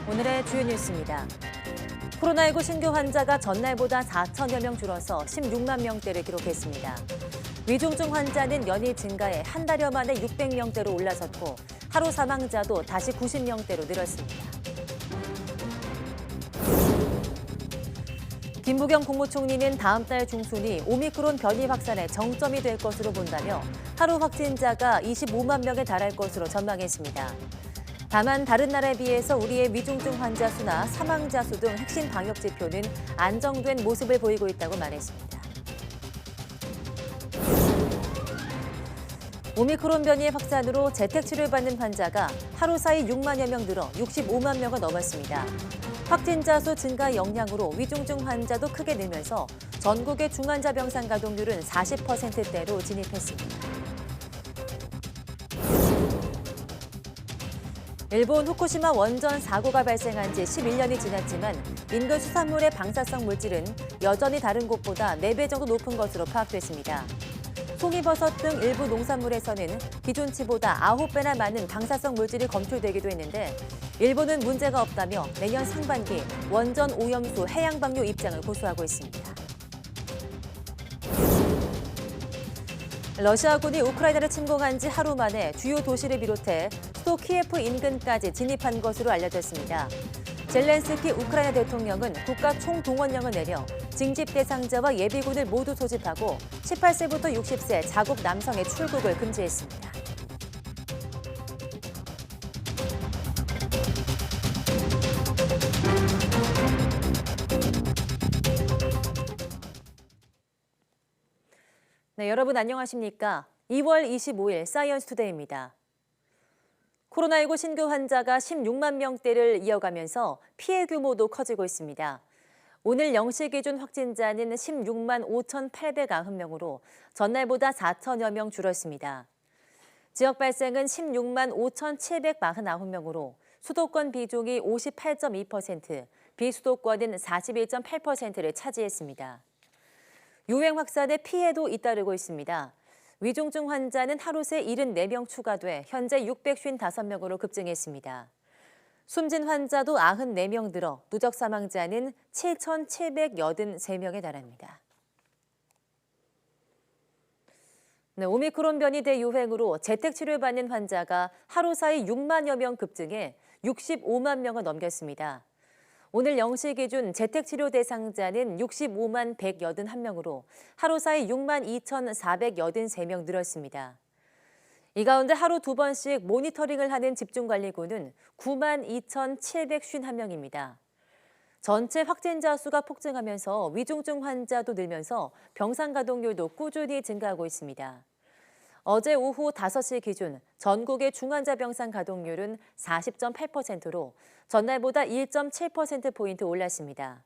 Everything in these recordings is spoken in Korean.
오늘의 주요 뉴스입니다. 코로나19 신규 환자가 전날보다 4천여 명 줄어서 16만 명대를 기록했습니다. 위중증 환자는 연일 증가해 한 달여 만에 600명대로 올라섰고 하루 사망자도 다시 90명대로 늘었습니다. 김부겸 국무총리는 다음 달 중순이 오미크론 변이 확산의 정점이 될 것으로 본다며 하루 확진자가 25만 명에 달할 것으로 전망했습니다. 다만 다른 나라에 비해서 우리의 위중증 환자 수나 사망자 수 등 핵심 방역 지표는 안정된 모습을 보이고 있다고 말했습니다. 오미크론 변이의 확산으로 재택치료를 받는 환자가 하루 사이 6만여 명 늘어 65만 명을 넘었습니다. 확진자 수 증가 영향으로 위중증 환자도 크게 늘면서 전국의 중환자 병상 가동률은 40%대로 진입했습니다. 일본 후쿠시마 원전 사고가 발생한 지 11년이 지났지만 인근 수산물의 방사성 물질은 여전히 다른 곳보다 4배 정도 높은 것으로 파악됐습니다. 송이버섯 등 일부 농산물에서는 기준치보다 9배나 많은 방사성 물질이 검출되기도 했는데 일본은 문제가 없다며 내년 상반기 원전 오염수 해양 방류 입장을 고수하고 있습니다. 러시아군이 우크라이나를 침공한 지 하루 만에 주요 도시를 비롯해 수도 키예프 인근까지 진입한 것으로 알려졌습니다. 젤렌스키 우크라이나 대통령은 국가 총동원령을 내려 징집 대상자와 예비군을 모두 소집하고 18세부터 60세 자국 남성의 출국을 금지했습니다. 네, 여러분 안녕하십니까? 2월 25일 사이언스 투데이입니다. 코로나19 신규 환자가 16만 명대를 이어가면서 피해 규모도 커지고 있습니다. 오늘 0시 기준 확진자는 16만 5,890명으로 전날보다 4천여 명 줄었습니다. 지역 발생은 16만 5,749명으로 수도권 비중이 58.2%, 비수도권은 41.8%를 차지했습니다. 유행 확산의 피해도 잇따르고 있습니다. 위중증 환자는 하루 새 74명 추가돼 현재 655명으로 급증했습니다. 숨진 환자도 94명 늘어 누적 사망자는 7,783명에 달합니다. 네, 오미크론 변이 대유행으로 재택치료를 받는 환자가 하루 사이 6만여 명 급증해 65만 명을 넘겼습니다. 오늘 0시 기준 재택치료 대상자는 65만 181명으로 하루 사이 6만 2,483명 늘었습니다. 이 가운데 하루 2번씩 모니터링을 하는 집중관리군은 9만 2,751명입니다. 전체 확진자 수가 폭증하면서 위중증 환자도 늘면서 병상 가동률도 꾸준히 증가하고 있습니다. 어제 오후 5시 기준 전국의 중환자 병상 가동률은 40.8%로 전날보다 1.7%포인트 올랐습니다.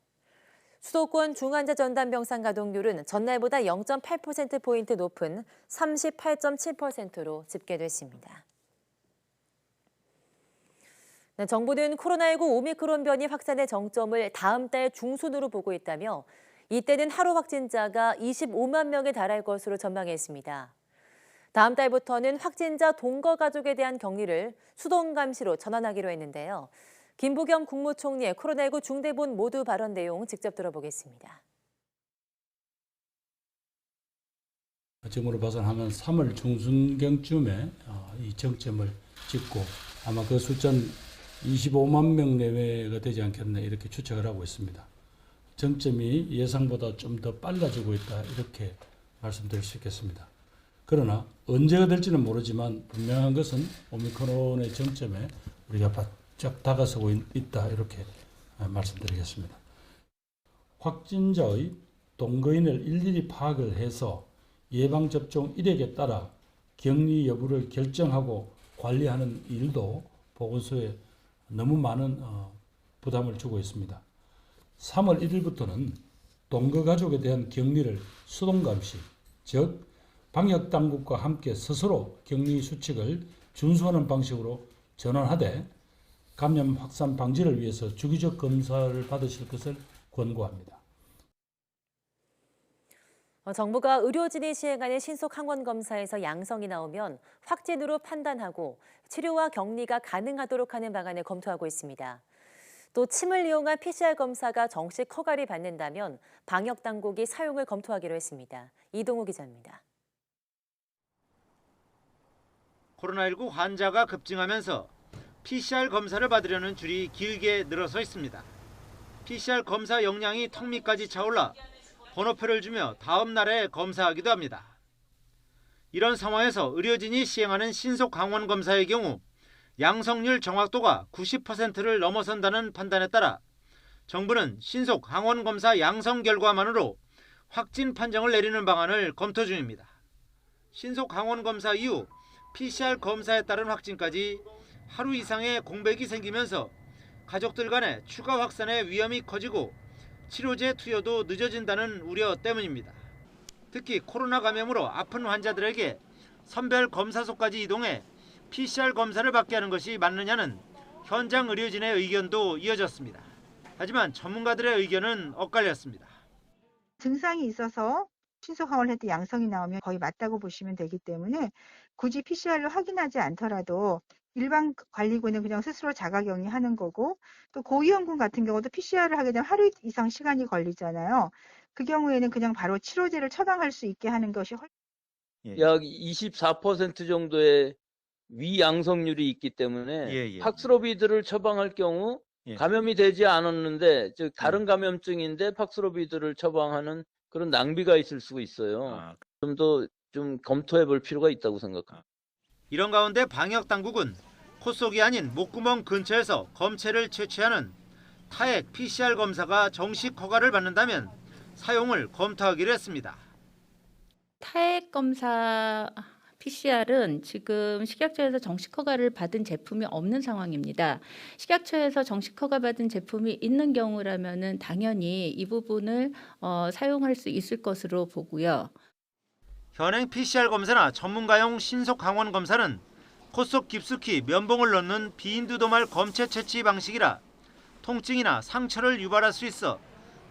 수도권 중환자 전담 병상 가동률은 전날보다 0.8%포인트 높은 38.7%로 집계됐습니다. 네, 정부는 코로나19 오미크론 변이 확산의 정점을 다음 달 중순으로 보고 있다며 이때는 하루 확진자가 25만 명에 달할 것으로 전망했습니다. 다음 달부터는 확진자 동거 가족에 대한 격리를 수동 감시로 전환하기로 했는데요. 김부겸 국무총리의 코로나19 중대본 모두 발언 내용 직접 들어보겠습니다. 정부로 봐서는 3월 중순경쯤에 이 정점을 찍고 아마 그 숫자는 25만 명 내외가 되지 않겠나 이렇게 추측을 하고 있습니다. 정점이 예상보다 좀 더 빨라지고 있다 이렇게 말씀드릴 수 있겠습니다. 그러나 언제가 될지는 모르지만 분명한 것은 오미크론의 정점에 우리가 바짝 다가서고 있다 이렇게 말씀드리겠습니다. 확진자의 동거인을 일일이 파악을 해서 예방접종 이력에 따라 격리 여부를 결정하고 관리하는 일도 보건소에 너무 많은 부담을 주고 있습니다. 3월 1일부터는 동거 가족에 대한 격리를 수동감시, 즉 방역당국과 함께 스스로 격리 수칙을 준수하는 방식으로 전환하되 감염 확산 방지를 위해서 주기적 검사를 받으실 것을 권고합니다. 정부가 의료진이 시행하는 신속 항원 검사에서 양성이 나오면 확진으로 판단하고 치료와 격리가 가능하도록 하는 방안을 검토하고 있습니다. 또 침을 이용한 PCR 검사가 정식 허가를 받는다면 방역 당국이 사용을 검토하기로 했습니다. 이동호 기자입니다. 코로나19 환자가 급증하면서 PCR 검사를 받으려는 줄이 길게 늘어서 있습니다. PCR 검사 용량이 턱 밑까지 차올라 번호표를 주며 다음 날에 검사하기도 합니다. 이런 상황에서 의료진이 시행하는 신속 항원 검사의 경우 양성률 정확도가 90%를 넘어선다는 판단에 따라 정부는 신속 항원 검사 양성 결과만으로 확진 판정을 내리는 방안을 검토 중입니다. 신속 항원 검사 이후 PCR 검사에 따른 확진까지 하루 이상의 공백이 생기면서 가족들 간의 추가 확산의 위험이 커지고 치료제 투여도 늦어진다는 우려 때문입니다. 특히 코로나 감염으로 아픈 환자들에게 선별 검사소까지 이동해 PCR 검사를 받게 하는 것이 맞느냐는 현장 의료진의 의견도 이어졌습니다. 하지만 전문가들의 의견은 엇갈렸습니다. 증상이 있어서 신속 항원을 했더니 양성이 나오면 거의 맞다고 보시면 되기 때문에 굳이 PCR로 확인하지 않더라도 일반 관리군은 그냥 스스로 자가격리하는 거고, 또 고위험군 같은 경우도 PCR을 하게 되면 하루 이상 시간이 걸리잖아요. 그 경우에는 그냥 바로 치료제를 처방할 수 있게 하는 것이 약 24% 정도의 위양성률이 있기 때문에 팍스로비드를 처방할 경우 감염이 되지 않았는데 즉 다른 감염증인데 팍스로비드를 처방하는 그런 낭비가 있을 수가 있어요. 좀 더 좀 검토해 볼 필요가 있다고 생각합니다. 이런 가운데 방역 당국은 콧속이 아닌 목구멍 근처에서 검체를 채취하는 타액 PCR 검사가 정식 허가를 받는다면 사용을 검토하기로 했습니다. 타액 검사 PCR은 지금 식약처에서 정식 허가를 받은 제품이 없는 상황입니다. 식약처에서 정식 허가 받은 제품이 있는 경우라면은 당연히 이 부분을 사용할 수 있을 것으로 보고요. 현행 PCR 검사나 전문가용 신속 항원 검사는 콧속 깊숙이 면봉을 넣는 비인두도말 검체 채취 방식이라 통증이나 상처를 유발할 수 있어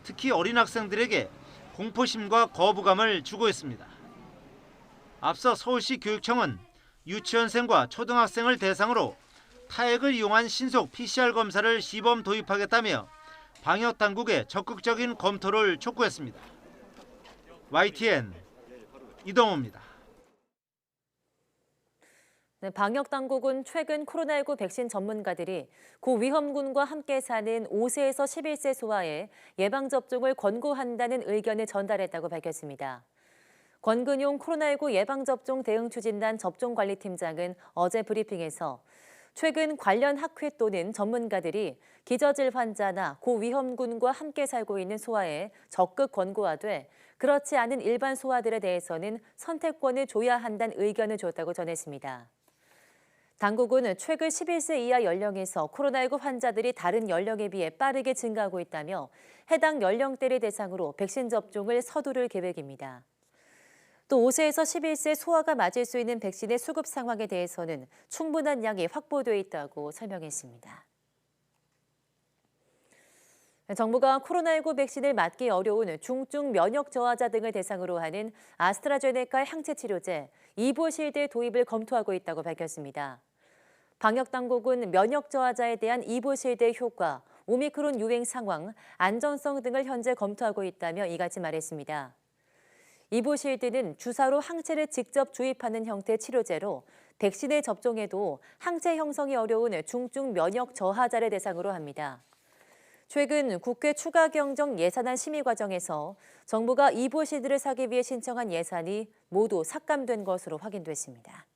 특히 어린 학생들에게 공포심과 거부감을 주고 있습니다. 앞서 서울시 교육청은 유치원생과 초등학생을 대상으로 타액을 이용한 신속 PCR 검사를 시범 도입하겠다며 방역 당국의 적극적인 검토를 촉구했습니다. YTN 이동호입니다. 네, 방역 당국은 최근 코로나19 백신 전문가들이 고위험군과 함께 사는 5세에서 11세 소아의 예방접종을 권고한다는 의견을 전달했다고 밝혔습니다. 권근용 코로나19 예방접종 대응추진단 접종관리팀장은 어제 브리핑에서 최근 관련 학회 또는 전문가들이 기저질 환자나 고위험군과 함께 살고 있는 소아에 적극 권고하되 그렇지 않은 일반 소아들에 대해서는 선택권을 줘야 한다는 의견을 줬다고 전했습니다. 당국은 최근 11세 이하 연령에서 코로나19 환자들이 다른 연령에 비해 빠르게 증가하고 있다며 해당 연령대를 대상으로 백신 접종을 서두를 계획입니다. 또 5세에서 11세 소아가 맞을 수 있는 백신의 수급 상황에 대해서는 충분한 양이 확보돼 있다고 설명했습니다. 정부가 코로나19 백신을 맞기 어려운 중증 면역 저하자 등을 대상으로 하는 아스트라제네카 항체 치료제 이보실드 도입을 검토하고 있다고 밝혔습니다. 방역 당국은 면역 저하자에 대한 이보실드의 효과, 오미크론 유행 상황, 안전성 등을 현재 검토하고 있다며 이같이 말했습니다. 이보실드는 주사로 항체를 직접 주입하는 형태의 치료제로 백신을 접종해도 항체 형성이 어려운 중증 면역 저하자를 대상으로 합니다. 최근 국회 추가 경정 예산안 심의 과정에서 정부가 이보실드를 사기 위해 신청한 예산이 모두 삭감된 것으로 확인됐습니다.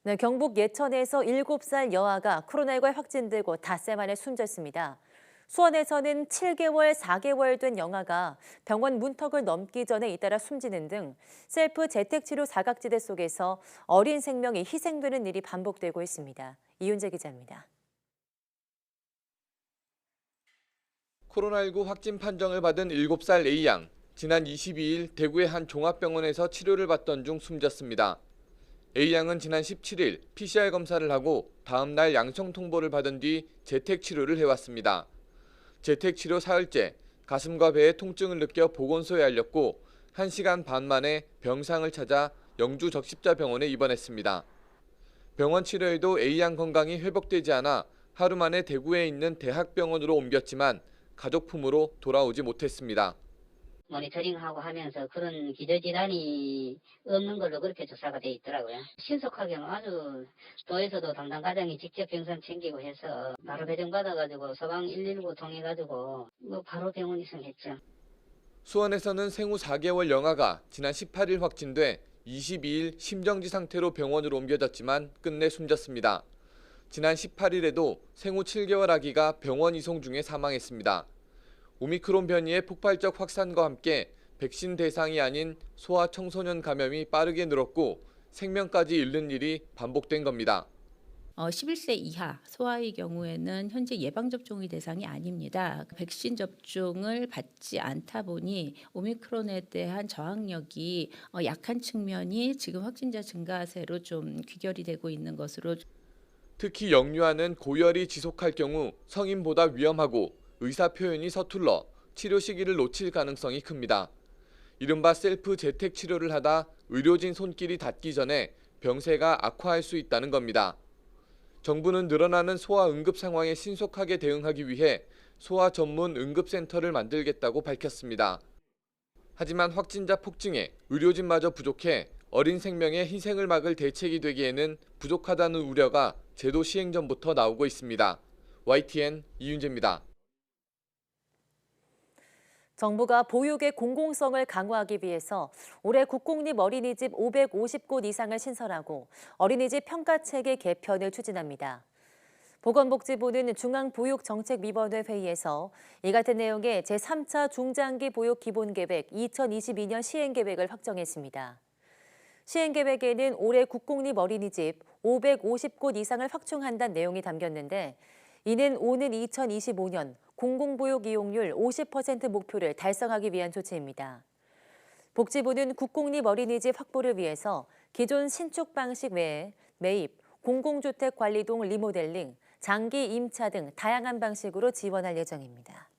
네, 경북 예천에서 7살 여아가 코로나19에 확진되고 닷새 만에 숨졌습니다. 수원에서는 7개월, 4개월 된 영아가 병원 문턱을 넘기 전에 잇따라 숨지는 등 셀프 재택치료 사각지대 속에서 어린 생명이 희생되는 일이 반복되고 있습니다. 이윤재 기자입니다. 코로나19 확진 판정을 받은 7살 A양. 지난 22일 대구의 한 종합병원에서 치료를 받던 중 숨졌습니다. A양은 지난 17일 PCR 검사를 하고 다음 날 양성 통보를 받은 뒤 재택치료를 해왔습니다. 재택치료 사흘째 가슴과 배에 통증을 느껴 보건소에 알렸고 1시간 반 만에 병상을 찾아 영주 적십자병원에 입원했습니다. 병원 치료에도 A양 건강이 회복되지 않아 하루 만에 대구에 있는 대학병원으로 옮겼지만 가족품으로 돌아오지 못했습니다. 모니터링하고 하면서 그런 기저질환이 없는 걸로 그렇게 조사가 돼 있더라고요. 신속하게 아주 도에서도 담당 과장이 직접 병상 챙기고 해서 바로 배정받아가지고 소방 119 통해가지고 바로 병원 이송했죠. 수원에서는 생후 4개월 영아가 지난 18일 확진돼 22일 심정지 상태로 병원으로 옮겨졌지만 끝내 숨졌습니다. 지난 18일에도 생후 7개월 아기가 병원 이송 중에 사망했습니다. 오미크론 변이의 폭발적 확산과 함께 백신 대상이 아닌 소아 청소년 감염이 빠르게 늘었고 생명까지 잃는 일이 반복된 겁니다. 11세 이하 소아의 경우에는 현재 예방접종의 대상이 아닙니다. 백신 접종을 받지 않다 보니 오미크론에 대한 저항력이 약한 측면이 지금 확진자 증가세로 좀 귀결이 되고 있는 것으로. 특히 영유아는 고열이 지속할 경우 성인보다 위험하고 의사 표현이 서툴러 치료 시기를 놓칠 가능성이 큽니다. 이른바 셀프 재택 치료를 하다 의료진 손길이 닿기 전에 병세가 악화할 수 있다는 겁니다. 정부는 늘어나는 소아 응급 상황에 신속하게 대응하기 위해 소아 전문 응급센터를 만들겠다고 밝혔습니다. 하지만 확진자 폭증에 의료진마저 부족해 어린 생명의 희생을 막을 대책이 되기에는 부족하다는 우려가 제도 시행 전부터 나오고 있습니다. YTN 이윤재입니다. 정부가 보육의 공공성을 강화하기 위해서 올해 국공립 어린이집 550곳 이상을 신설하고 어린이집 평가체계 개편을 추진합니다. 보건복지부는 중앙보육정책위원회 회의에서 이 같은 내용의 제3차 중장기 보육 기본계획 2022년 시행계획을 확정했습니다. 시행계획에는 올해 국공립 어린이집 550곳 이상을 확충한다는 내용이 담겼는데 이는 오는 2025년 공공보육 이용률 50% 목표를 달성하기 위한 조치입니다. 복지부는 국공립 어린이집 확보를 위해서 기존 신축 방식 외에 매입, 공공주택 관리동 리모델링, 장기 임차 등 다양한 방식으로 지원할 예정입니다.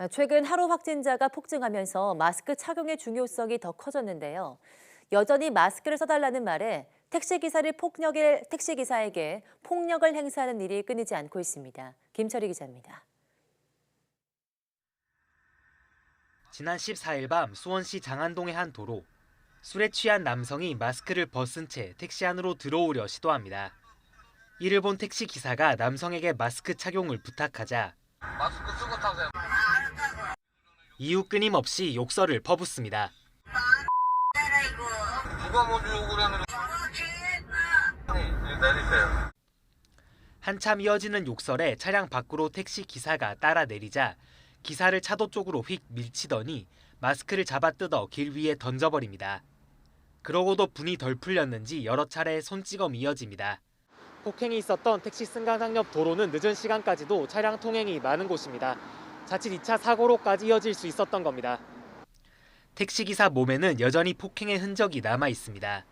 최근 하루 확진자가 폭증하면서 마스크 착용의 중요성이 더 커졌는데요. 여전히 마스크를 써달라는 말에 택시기사에게 폭력을 행사하는 일이 끊이지 않고 있습니다. 김철희 기자입니다. 지난 14일 밤 수원시 장안동의 한 도로. 술에 취한 남성이 마스크를 벗은 채 택시 안으로 들어오려 시도합니다. 이를 본 택시기사가 남성에게 마스크 착용을 부탁하자 마스크 쓰고 타세요. 이후 끊임없이 욕설을 퍼붓습니다. 누가 먼저 욕을 하는 내리세요. 한참 이어지는 욕설에 차량 밖으로 택시 기사가 따라 내리자 기사를 차도 쪽으로 휙 밀치더니 마스크를 잡아 뜯어 길 위에 던져버립니다. 그러고도 분이 덜 풀렸는지 여러 차례 손찌검이 이어집니다. 폭행이 있었던 택시 승강장 옆 도로는 늦은 시간까지도 차량 통행이 많은 곳입니다. 자칫 2차 사고로까지 이어질 수 있었던 겁니다. 택시기사 몸에는 여전히 폭행의 흔적이 남아 있습니다.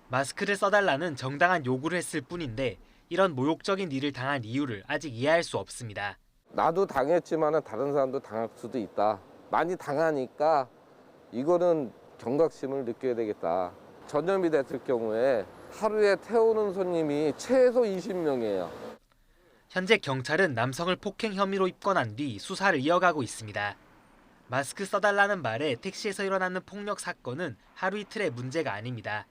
마스크를 써달라는 정당한 요구를 했을 뿐인데 이런 모욕적인 일을 당한 이유를 아직 이해할 수 없습니다. 나도 당했지만 다른 사람도 당할 수도 있다. 많이 당하니까 이거는 경각심을 느껴야 되겠다. 전염이 됐을 경우에 하루에 태우는 손님이 최소 20명이에요. 현재 경찰은 남성을 폭행 혐의로 입건한 뒤 수사를 이어가고 있습니다. 마스크 써달라는 말에 택시에서 일어나는 폭력 사건은 하루 이틀의 문제가 아닙니다.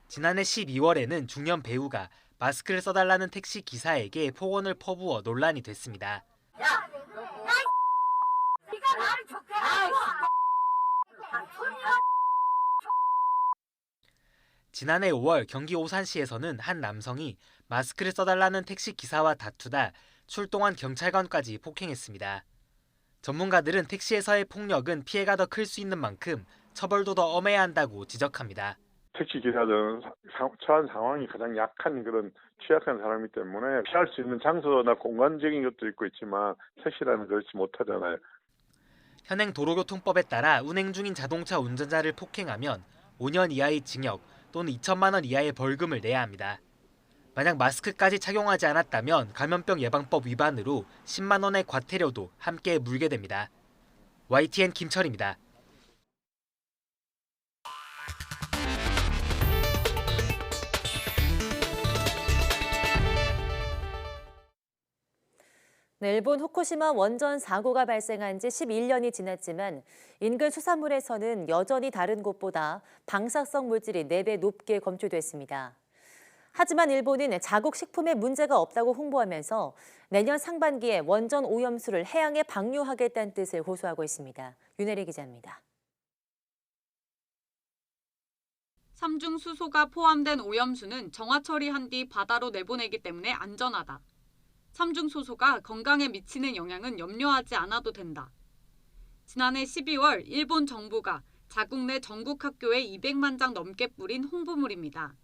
지난해 12월에는 중년 배우가 마스크를 써달라는 택시 기사에게 폭언을 퍼부어 논란이 됐습니다. 야, 네가 말을 좋게 하고. 지난해 5월 경기 오산시에서는 한 남성이 마스크를 써달라는 택시 기사와 다투다 출동한 경찰관까지 폭행했습니다. 전문가들은 택시에서의 폭력은 피해가 더 클 수 있는 만큼 처벌도 더 엄해야 한다고 지적합니다. 택시 기사들은 처한 상황이 가장 약한 그런 취약한 사람이기 때문에 피할 수 있는 장소나 공간적인 것도 있고 있지만 택시라는 그렇지 못하잖아요. 현행 도로교통법에 따라 운행 중인 자동차 운전자를 폭행하면 5년 이하의 징역 또는 2천만 원 이하의 벌금을 내야 합니다. 만약 마스크까지 착용하지 않았다면 감염병 예방법 위반으로 10만 원의 과태료도 함께 물게 됩니다. YTN 김철입니다. 네, 일본 후쿠시마 원전 사고가 발생한 지 11년이 지났지만 인근 수산물에서는 여전히 다른 곳보다 방사성 물질이 4배 높게 검출됐습니다. 하지만 일본은 자국 식품에 문제가 없다고 홍보하면서 내년 상반기에 원전 오염수를 해양에 방류하겠다는 뜻을 호소하고 있습니다. 윤혜리 기자입니다. 삼중수소가 포함된 오염수는 정화 처리한 뒤 바다로 내보내기 때문에 안전하다. 삼중수소가 건강에 미치는 영향은 염려하지 않아도 된다. 지난해 12월 일본 정부가 자국 내 전국 학교에 200만 장 넘게 뿌린 홍보물입니다.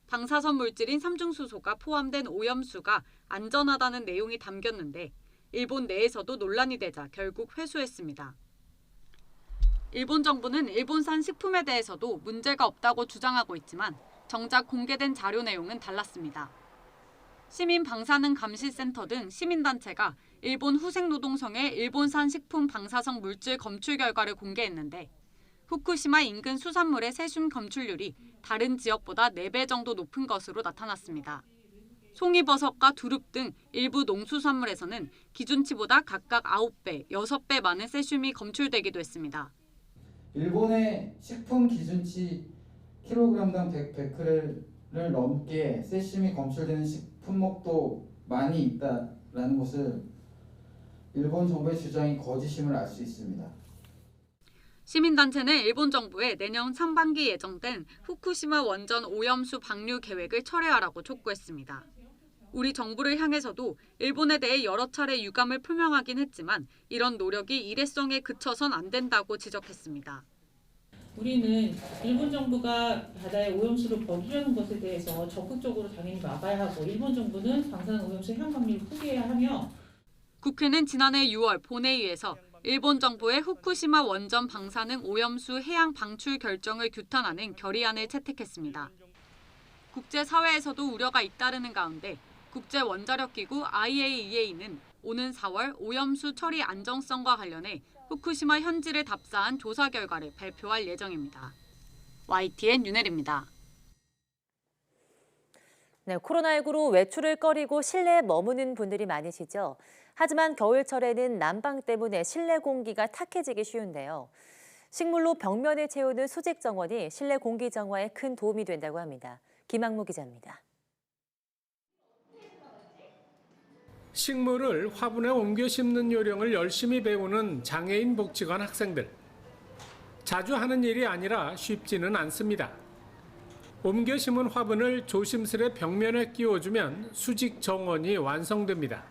방사선 물질인 삼중수소가 포함된 오염수가 안전하다는 내용이 담겼는데 일본 내에서도 논란이 되자 결국 회수했습니다. 일본 정부는 일본산 식품에 대해서도 문제가 없다고 주장하고 있지만 정작 공개된 자료 내용은 달랐습니다. 시민방사능감시센터 등 시민단체가 일본 후생노동성의 일본산 식품 방사성 물질 검출 결과를 공개했는데 후쿠시마 인근 수산물의 세슘 검출률이 다른 지역보다 4배 정도 높은 것으로 나타났습니다. 송이버섯과 두릅 등 일부 농수산물에서는 기준치보다 각각 9배, 6배 많은 세슘이 검출되기도 했습니다. 일본의 식품 기준치 킬로그램당 100베크렐을 넘게 세슘이 검출되는 식품목도 많이 있다라는 것을 일본 정부의 주장이 거짓임을 알 수 있습니다. 시민단체는 일본 정부에 내년 상반기 예정된 후쿠시마 원전 오염수 방류 계획을 철회하라고 촉구했습니다. 우리 정부를 향해서도 일본에 대해 여러 차례 유감을 표명하긴 했지만 이런 노력이 일회성에 그쳐선 안 된다고 지적했습니다. 우리는 일본 정부가 바다에 오염수를 버리려는 것에 대해서 적극적으로 당연히 막아야 하고 일본 정부는 방사능 오염수 해양 방류를 포기해야 하며 국회는 지난해 6월 본회의에서 일본 정부의 후쿠시마 원전 방사능 오염수 해양 방출 결정을 규탄하는 결의안을 채택했습니다. 국제사회에서도 우려가 잇따르는 가운데 국제원자력기구 IAEA는 오는 4월 오염수 처리 안정성과 관련해 후쿠시마 현지를 답사한 조사 결과를 발표할 예정입니다. YTN 윤혜리입니다. 네, 코로나19로 외출을 꺼리고 실내에 머무는 분들이 많으시죠. 하지만 겨울철에는 난방 때문에 실내 공기가 탁해지기 쉬운데요. 식물로 벽면을 채우는 수직 정원이 실내 공기 정화에 큰 도움이 된다고 합니다. 김학무 기자입니다. 식물을 화분에 옮겨 심는 요령을 열심히 배우는 장애인 복지관 학생들. 자주 하는 일이 아니라 쉽지는 않습니다. 옮겨 심은 화분을 조심스레 벽면에 끼워주면 수직 정원이 완성됩니다.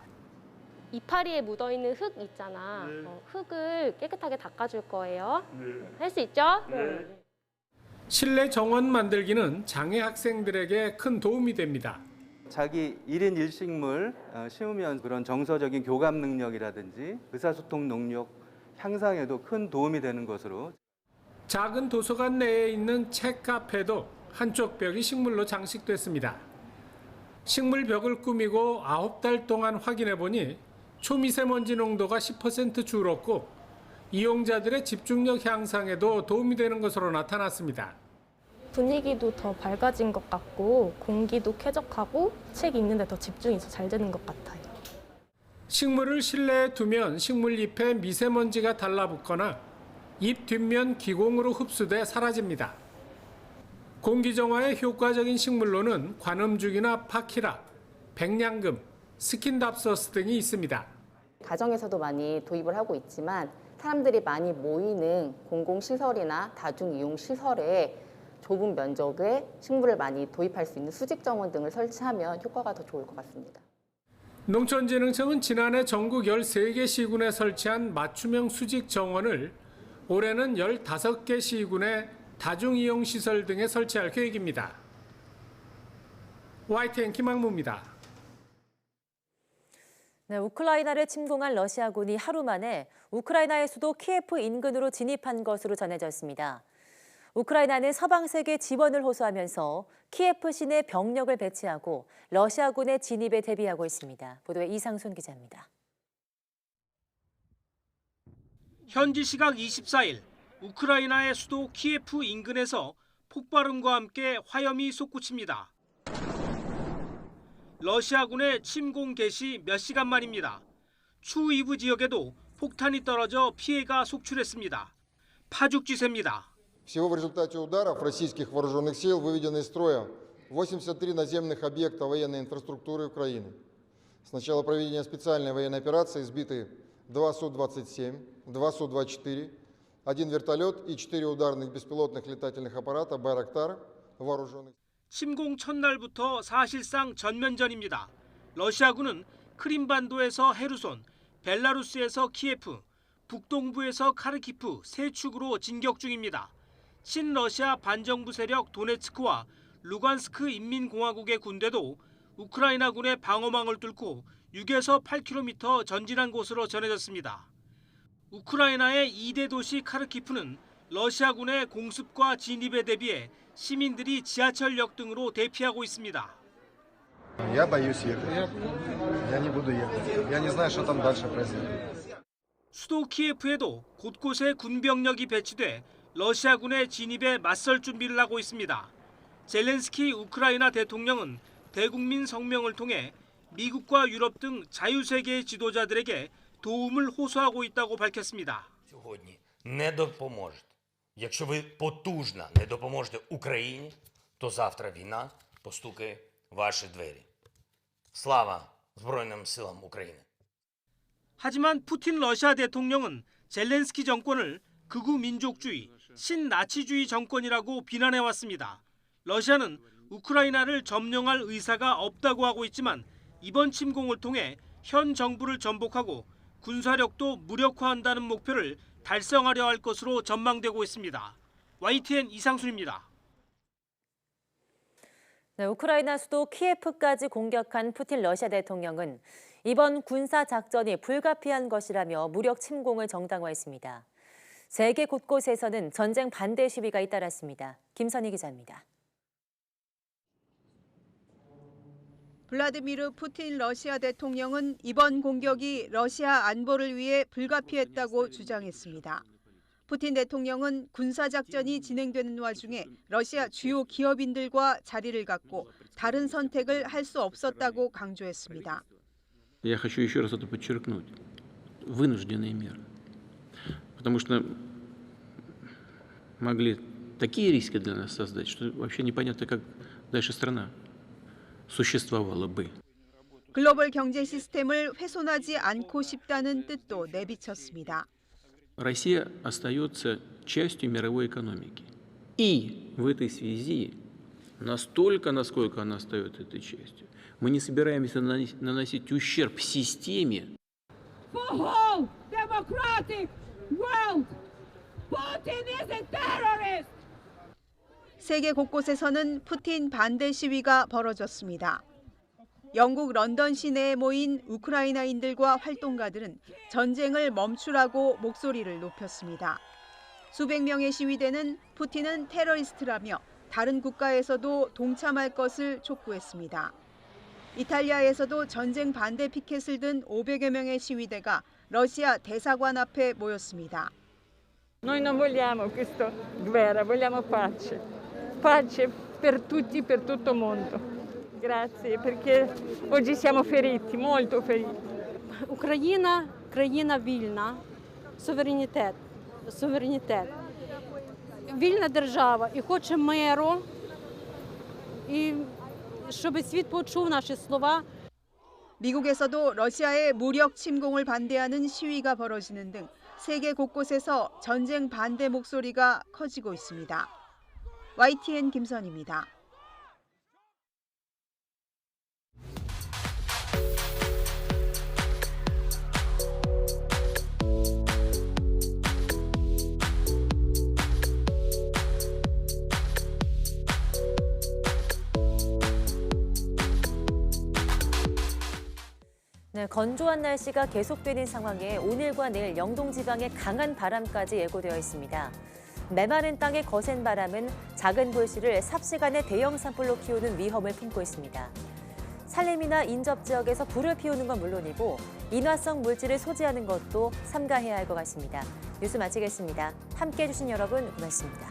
이파리에 묻어있는 흙 있잖아. 흙을 깨끗하게 닦아줄 거예요. 할 수 있죠? 네. 실내 정원 만들기는 장애 학생들에게 큰 도움이 됩니다. 자기 1인 1식물 심으면 그런 정서적인 교감 능력이라든지 의사소통 능력 향상에도 큰 도움이 되는 것으로. 작은 도서관 내에 있는 책 카페도 한쪽 벽이 식물로 장식됐습니다. 식물 벽을 꾸미고 9달 동안 확인해 보니 초미세먼지 농도가 10% 줄었고 이용자들의 집중력 향상에도 도움이 되는 것으로 나타났습니다. 분위기도 더 밝아진 것 같고 공기도 쾌적하고 책 읽는데 더 집중이 잘 되는 것 같아요. 식물을 실내에 두면 식물잎에 미세먼지가 달라붙거나 잎 뒷면 기공으로 흡수돼 사라집니다. 공기정화에 효과적인 식물로는 관음죽이나 파키라, 백냥금, 스킨답서스 등이 있습니다. 가정에서도 많이 도입을 하고 있지만 사람들이 많이 모이는 공공시설이나 다중이용시설에 좁은 면적에 식물을 많이 도입할 수 있는 수직정원 등을 설치하면 효과가 더 좋을 것 같습니다. 농촌진흥청은 지난해 전국 13개 시군에 설치한 맞춤형 수직정원을 올해는 15개 시군에 다중이용시설 등에 설치할 계획입니다. YTN 김학무입니다. 네, 우크라이나를 침공한 러시아군이 하루 만에 우크라이나의 수도 키예프 인근으로 진입한 것으로 전해졌습니다. 우크라이나는 서방 세계 지원을 호소하면서 키예프 시내 병력을 배치하고 러시아군의 진입에 대비하고 있습니다. 보도에 이상순 기자입니다. 현지 시각 24일 우크라이나의 수도 키예프 인근에서 폭발음과 함께 화염이 솟구칩니다. 러시아군의 침공 개시 몇 시간 만입니다. 추이브 지역에도 폭탄이 떨어져 피해가 속출했습니다. 파죽지세입니다. Всего в результате ударов российских вооруженных сил выведено из строя 83 наземных объекта военной инфраструктуры Украины. С начала проведения специальной военной операции сбиты 2 Су-27, 2 Су-24, 1 вертолет и 4 ударных беспилотных летательных аппарата «Байрактар» вооруженных. 침공 첫날부터 사실상 전면전입니다. 러시아군은 크림반도에서 헤르손, 벨라루스에서 키예프, 북동부에서 카르키프 세 축으로 진격 중입니다. 친러시아 반정부 세력 도네츠크와 루간스크 인민공화국의 군대도 우크라이나군의 방어망을 뚫고 6에서 8km 전진한 곳으로 전해졌습니다. 우크라이나의 2대 도시 카르키프는 러시아군의 공습과 진입에 대비해 시민들이 지하철역 등으로 대피하고 있습니다. Я боюсь ехать. Я не буду ехать. Я не знаю, что там дальше произойдет. 수도 키예프에도 곳곳에 군병력이 배치돼 러시아군의 진입에 맞설 준비를 하고 있습니다. 젤렌스키 우크라이나 대통령은 대국민 성명을 통해 미국과 유럽 등 자유세계의 지도자들에게 도움을 호소하고 있다고 밝혔습니다. Сьогодні не допоможете. Якщо ви потужно не допоможете Україні, то завтра війна постукає в ваші двері. Слава Збройним силам України. 하지만 푸틴 러시아 대통령은 젤렌스키 정권을 극우 민족주의, 신나치주의 정권이라고 비난해왔습니다. 러시아는 우크라이나를 점령할 의사가 없다고 하고 있지만 이번 침공을 통해 현 정부를 전복하고 군사력도 무력화한다는 목표를 달성하려 할 것으로 전망되고 있습니다. YTN 이상순입니다. 네, 우크라이나 수도 키예프까지 공격한 푸틴 러시아 대통령은 이번 군사작전이 불가피한 것이라며 무력 침공을 정당화했습니다. 세계 곳곳에서는 전쟁 반대 시위가 잇따랐습니다. 김선희 기자입니다. 블라디미르 푸틴 러시아 대통령은 이번 공격이 러시아 안보를 위해 불가피했다고 주장했습니다. 푸틴 대통령은 군사작전이 진행되는 와중에 러시아 주요 기업인들과 자리를 갖고 다른 선택을 할 수 없었다고 강조했습니다. Я хочу еще раз это подчеркнуть. Вынужденные меры. Потому что могли такие риски для нас создать, что вообще непонятно, как дальше страна существовала бы. 글로벌 경제 시스템을 훼손하지 않고 싶다는 뜻도 내비쳤습니다. Россия остается частью мировой экономики. И в этой связи, настолько, насколько она остается этой частью, мы не собираемся наносить ущерб системе. For whole democratic world, Putin is a terrorist. 세계 곳곳에서는 푸틴 반대 시위가 벌어졌습니다. 영국 런던 시내에 모인 우크라이나인들과 활동가들은 전쟁을 멈추라고 목소리를 높였습니다. 수백 명의 시위대는 푸틴은 테러리스트라며 다른 국가에서도 동참할 것을 촉구했습니다. 이탈리아에서도 전쟁 반대 피켓을 든 500여 명의 시위대가 러시아 대사관 앞에 모였습니다. Noi non vogliamo questa guerra, vogliamo pace. Pace per tutti, per tutto il mondo. Grazie, perché oggi siamo feriti, molto feriti. Україна – країна вільна, суверенітет. Вільна держава і хоче миру, і щоб світ почув наші слова. 미국에서도 러시아의 무력 침공을 반대하는 시위가 벌어지는 등 세계 곳곳에서 전쟁 반대 목소리가 커지고 있습니다. YTN 김선희입니다. 네, 건조한 날씨가 계속되는 상황에 오늘과 내일 영동 지방에 강한 바람까지 예고되어 있습니다. 메마른 땅의 거센 바람은 작은 불씨를 삽시간에 대형 산불로 키우는 위험을 품고 있습니다. 산림이나 인접 지역에서 불을 피우는 건 물론이고 인화성 물질을 소지하는 것도 삼가해야 할 것 같습니다. 뉴스 마치겠습니다. 함께해 주신 여러분 고맙습니다.